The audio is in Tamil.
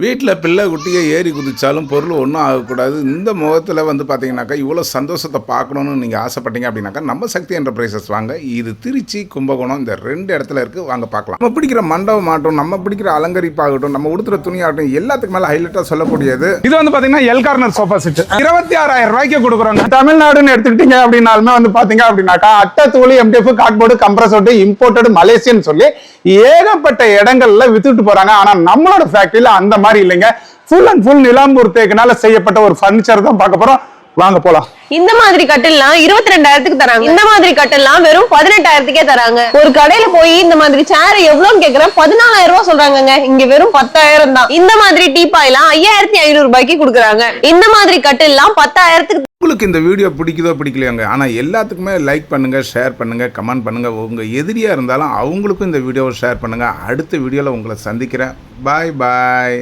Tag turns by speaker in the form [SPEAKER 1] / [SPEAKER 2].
[SPEAKER 1] வீட்டில் பிள்ளை குட்டியை ஏறி குதிச்சாலும் பொருள் ஒன்றும் ஆகக்கூடாது. இந்த முகத்தில் வந்து பார்த்தீங்கன்னாக்கா இவ்வளோ சந்தோஷத்தை பார்க்கணுன்னு நீங்கள் ஆசைப்பட்டீங்க அப்படின்னாக்கா நம்ம சக்தி என்டர்பிரைசஸ் வாங்க. இது திருச்சி, கும்பகோணம் இந்த 2 இடத்துல இருக்குது. வாங்க பார்க்கலாம். நம்ம பிடிக்கிற மண்டபம் ஆகட்டும், நம்ம பிடிக்கிற அலங்கரிப்பாகட்டும், நம்ம உடுத்துற துணி ஆகட்டும், எல்லாத்துக்கு மேலே ஹைலைட்டாக சொல்லக்கூடியது
[SPEAKER 2] இது வந்து பார்த்தீங்கன்னா எல் கார்னர் சோஃபா செட் 26,000 ரூபாய்க்கு கொடுக்குறோங்க. தமிழ்நாடுன்னு எடுத்துக்கிட்டீங்க அப்படின்னாலுமே வந்து பார்த்தீங்க அப்படின்னாக்கா அட்டை தூளி, எம்டிஎஃப், கார்ட்போர்டு, கம்ப்ரஸோடு, இம்போர்ட்டட் மலேசியன் சொல்லி ஏகப்பட்ட இடங்கள்ல வித்துட்டு போறாங்க. ஆனா நம்மளோட ஃபேக்டரியில அந்த மாதிரி இல்லைங்க. ஃபுல் அண்ட் ஃபுல் நிலாம்பூர் தேக்குனால செய்யப்பட்ட ஒரு ஃபர்னிச்சர் தான் பார்க்க போறோம். வாங்க போலாம்.
[SPEAKER 3] இந்த மாதிரி கட்டில்லாம் 22,000க்கு தராங்க. இந்த மாதிரி கட்டில்லாம் வெறும் 18,000க்கே தராங்க. ஒரு கடையில போய் இந்த மாதிரி சேர் எவ்வளவுன்னு கேக்குறேன், 14,000 ரூபாய் சொல்றாங்க. இங்க வெறும் 10,000 தான். இந்த மாதிரி டீப்பாயெல்லாம் 5,500 ரூபாய்க்கு கொடுக்குறாங்க. இந்த மாதிரி கட்டில்லாம் 10,000க்கு.
[SPEAKER 1] உங்களுக்கு இந்த வீடியோ பிடிக்குதோ பிடிக்கலையாங்க, ஆனால் எல்லாத்துக்குமே லைக் பண்ணுங்கள், ஷேர் பண்ணுங்கள், கமெண்ட் பண்ணுங்கள். உங்கள் எதிரியாக இருந்தாலும் அவங்களுக்கும் இந்த வீடியோவை ஷேர் பண்ணுங்கள். அடுத்த வீடியோவில் உங்களை சந்திக்கிறேன். பாய் பாய்.